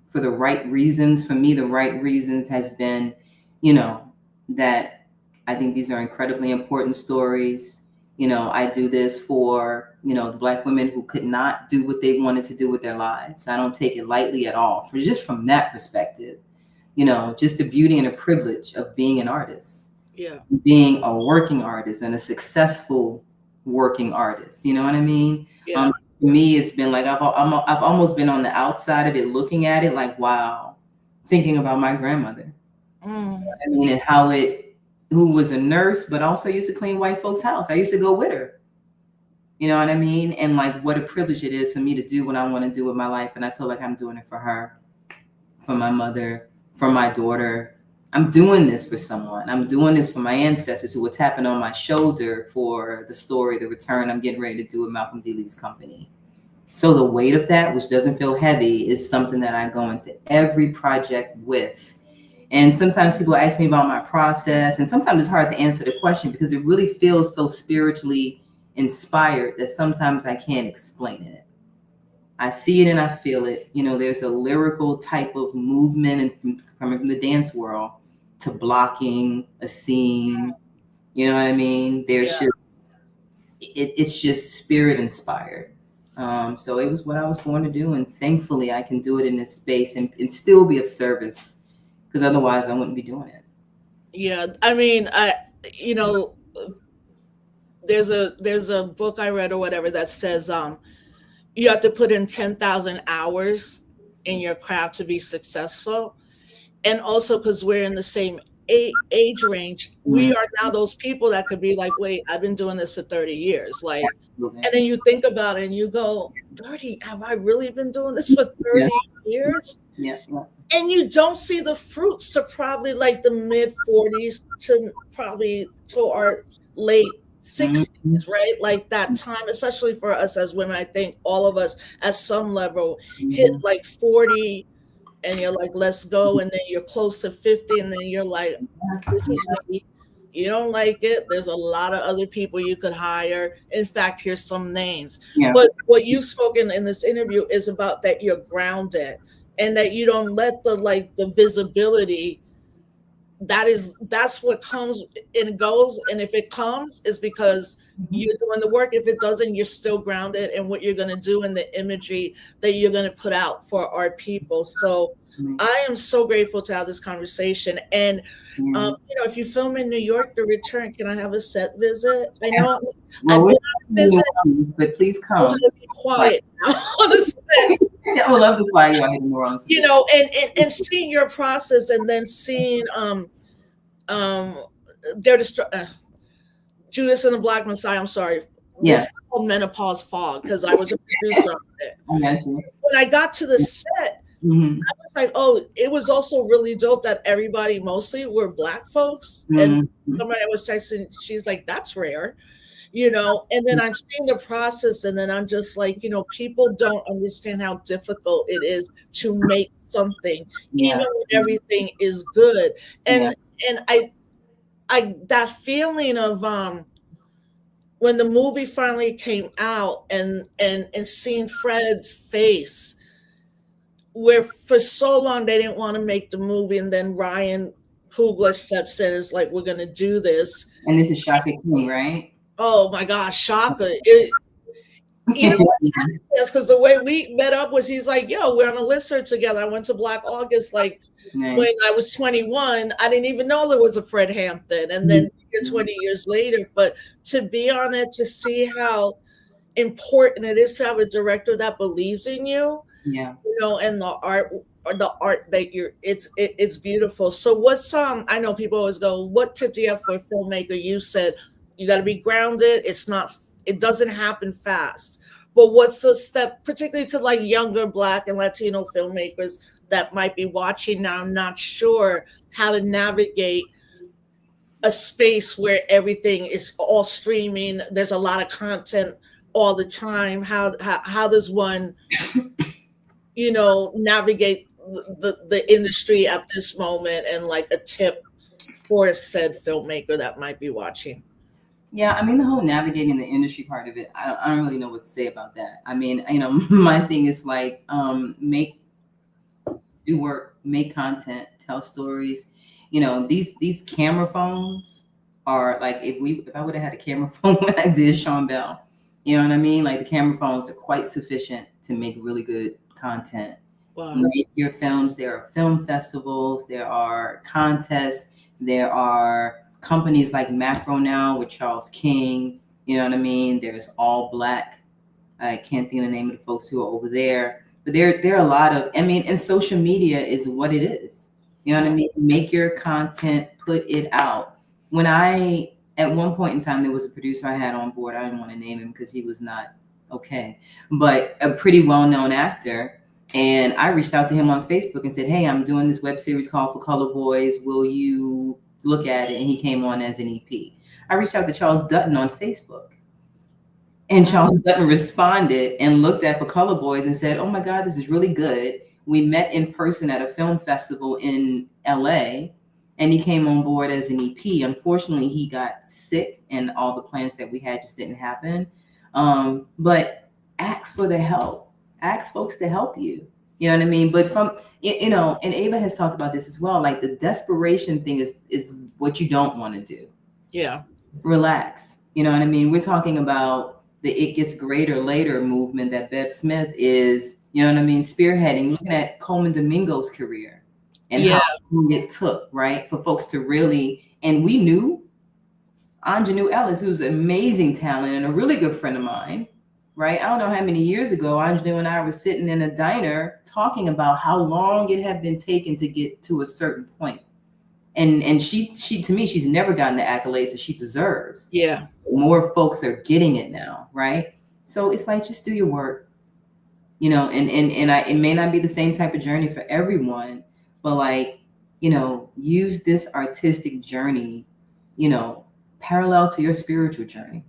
for the right reasons. For me, the right reasons has been, you know, that I think these are incredibly important stories. You know, I do this for, you know, the Black women who could not do what they wanted to do with their lives. I don't take it lightly at all, for just from that perspective, you know, just the beauty and the privilege of being an artist, Yeah. being a working artist and a successful working artist. You know what I mean? Yeah. For me, it's been like, I've almost been on the outside of it, looking at it like, wow, thinking about my grandmother. Mm. I mean, and who was a nurse, but also used to clean white folks' house. I used to go with her. You know what I mean? And like, what a privilege it is for me to do what I want to do with my life. And I feel like I'm doing it for her, for my mother, for my daughter. I'm doing this for someone. I'm doing this for my ancestors who were tapping on my shoulder for the story, the return I'm getting ready to do with Malcolm D. Lee's company. So the weight of that, which doesn't feel heavy, is something that I go into every project with. And sometimes people ask me about my process, and sometimes it's hard to answer the question because it really feels so spiritually inspired that sometimes I can't explain it. I see it and I feel it. You know, there's a lyrical type of movement, and coming from the dance world, to blocking a scene. You know what I mean? There's Yeah. just it's just spirit inspired. So it was what I was born to do, and thankfully I can do it in this space and still be of service, because otherwise I wouldn't be doing it. Yeah. I mean, you know, there's a book I read or whatever that says you have to put in 10,000 hours in your craft to be successful. And also because we're in the same age range, we Mhm. are now those people that could be like, wait, I've been doing this for 30 years. Like, Absolutely. and then you think about it and you go, 30, have I really been doing this for Yeah, 30 years? yeah, yeah. And you don't see the fruits to probably like the mid 40s to probably to our late 60s, Mhm. right? Like that time, especially for us as women, I think all of us at some level hit Mhm. like 40 and you're like, let's go. And then you're close to 50 and then you're like, this is me. You don't like it. There's a lot of other people you could hire. In fact, here's some names. Yeah, But what you've spoken in this interview is about that you're grounded and that you don't let the visibility that's what comes and goes. And if it comes, it's because Mhm. you're doing the work. If it doesn't, you're still grounded in what you're going to do and the imagery that you're going to put out for our people. So I am so grateful to have this conversation. And Yeah. you know, if you film in New York, The Return, can I have a set visit? I know Absolutely. I've Well, been we're on a visit. but please I'm come. gonna be quiet now on the set. I would love to fly you out here to New Orleans. You know, and seeing your process and then seeing um their Judas and the Black Messiah. I'm sorry. This Yeah, is called Menopause Fog because I was a producer on it. I got you. When I got to the set, Mhm. I was like, oh, it was also really dope that everybody mostly were Black folks. And Mhm. somebody I was texting, she's like, that's rare, you know. And then I'm seeing the process, and then I'm just like, you know, people don't understand how difficult it is to make something, even Yeah. when everything is good. Yeah. And I that feeling of when the movie finally came out and seeing Fred's face, where for so long they didn't want to make the movie, and then Ryan Coogler steps in and is like, we're gonna do this. And this is Shaka King, right? Oh my gosh, chocolate. You know what's happening is because the way we met up was he's like, yo, we're on a listserv together. I went to Black August like when Nice. I was 21. I didn't even know there was a Fred Hampton. And then here Mhm. 20 years later, but to be on it, to see how important it is to have a director that believes in you, Yeah. and the art or the art that it's beautiful. So what's I know people always go, what tip do you have for a filmmaker? You said you got to be grounded. It doesn't happen fast. But what's the step, particularly to like younger Black and Latino filmmakers that might be watching now, not sure how to navigate a space where everything is all streaming, there's a lot of content all the time. How does one navigate the industry at this moment, and like a tip for said filmmaker that might be watching? Yeah, I mean the whole navigating the industry part of it, I don't really know what to say about that. I mean, my thing is like do work, make content, tell stories. These camera phones are like if I would have had a camera phone when I did Sean Bell, you know what I mean? Like the camera phones are quite sufficient to make really good content. Wow. Make your films. There are film festivals, there are contests, there are companies like Macro now with Charles King. You know what I mean? There's All Black. I can't think of the name of the folks who are over there. But there are a lot of, I mean, and social media is what it is. You know what I mean? Make your content, put it out. At one point in time, there was a producer I had on board. I didn't want to name him because he was not okay, but a pretty well-known actor. And I reached out to him on Facebook and said, hey, I'm doing this web series called For Color Boys. Will you look at it? And he came on as an EP. I reached out to Charles Dutton on Facebook. And Charles Dutton responded and looked at For Color Boys and said, oh my God, this is really good. We met in person at a film festival in LA, and he came on board as an EP. Unfortunately, he got sick and all the plans that we had just didn't happen. But ask for the help, ask folks to help you. You know what I mean? But and Ava has talked about this as well. Like the desperation thing is what you don't want to do. Yeah. Relax. You know what I mean? We're talking about the It Gets Greater Later movement that Bev Smith is, you know what I mean, spearheading, looking at Coleman Domingo's career and how long it took, right, for folks to really, and we knew Ingenue Ellis, who's an amazing talent and a really good friend of mine, right? I don't know how many years ago, Ingenue and I were sitting in a diner talking about how long it had been taken to get to a certain point. And she to me, she's never gotten the accolades that she deserves. Yeah. More folks are getting it now, right? So it's like, just do your work, it may not be the same type of journey for everyone, but like, use this artistic journey, parallel to your spiritual journey.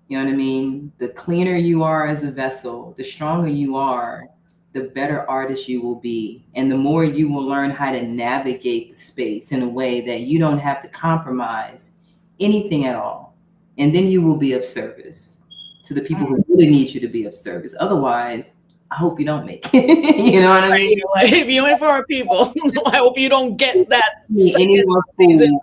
You know what I mean? The cleaner you are as a vessel, the stronger you are, the better artist you will be. And the more you will learn how to navigate the space in a way that you don't have to compromise anything at all. And then you will be of service to the people who really need you to be of service. Otherwise, I hope you don't make it. You know what I mean? Like, if you ain't for our people, I hope you don't get that Any more season.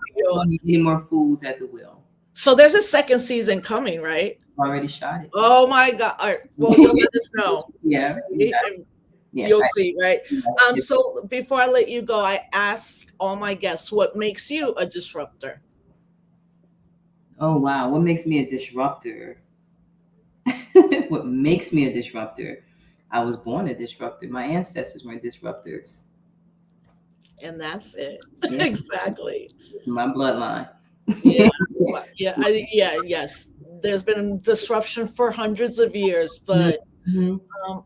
fools at the wheel. So there's a second season coming, right? Already shot it. Oh my God. All right. Well, you'll let us know. Yeah. You'll see, right? So before I let you go, I ask all my guests, what makes you a disruptor? Oh, wow. What makes me a disruptor? What makes me a disruptor? I was born a disruptor. My ancestors were disruptors. And that's it. Yeah. Exactly. It's my bloodline. Yeah. Yes. There's been disruption for hundreds of years, but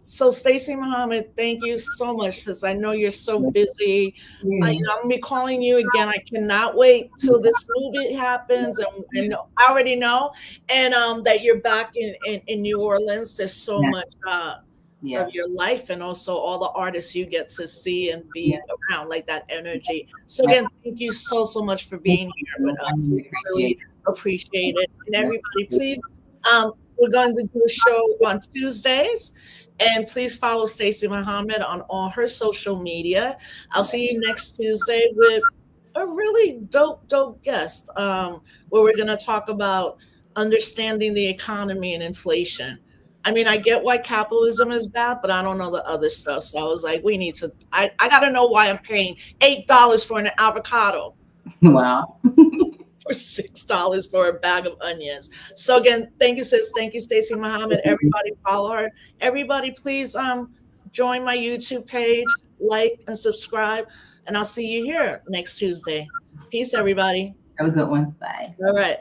so Stacey Muhammad, thank you so much, since I know you're so busy. I'm gonna be calling you again. I cannot wait till this movie happens, and I already know, and that you're back in New Orleans. There's so much of your life, and also all the artists you get to see and be around, like that energy. So again, thank you so much for being here with us. We really appreciate it. And everybody, please, we're going to do a show on Tuesdays, and please follow Stacey Muhammad on all her social media. I'll see you next Tuesday with a really dope guest, where we're going to talk about understanding the economy and inflation. I mean, I get why capitalism is bad, but I don't know the other stuff. So I was like, we need to, I got to know why I'm paying $8 for an avocado Wow. for $6 for a bag of onions. So again, thank you, sis. Thank you, Stacey Muhammad. Everybody follow her. Everybody, please join my YouTube page, like and subscribe, and I'll see you here next Tuesday. Peace, everybody. Have a good one. Bye. All right.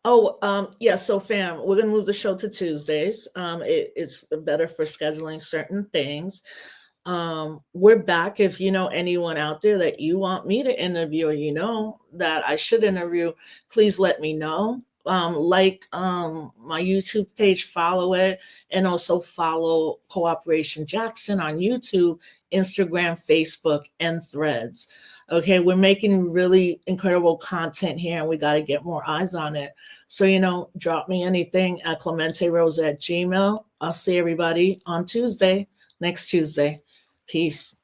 Oh, yeah. So, fam, we're gonna move the show to Tuesdays. It's better for scheduling certain things. We're back. If you know anyone out there that you want me to interview, or you know that I should interview, please let me know. My YouTube page, follow it, and also follow Cooperation Jackson on YouTube, Instagram, Facebook, and Threads. Okay, we're making really incredible content here, and we got to get more eyes on it. So, drop me anything at clementerose@gmail.com. I'll see everybody on Tuesday, next Tuesday. Peace.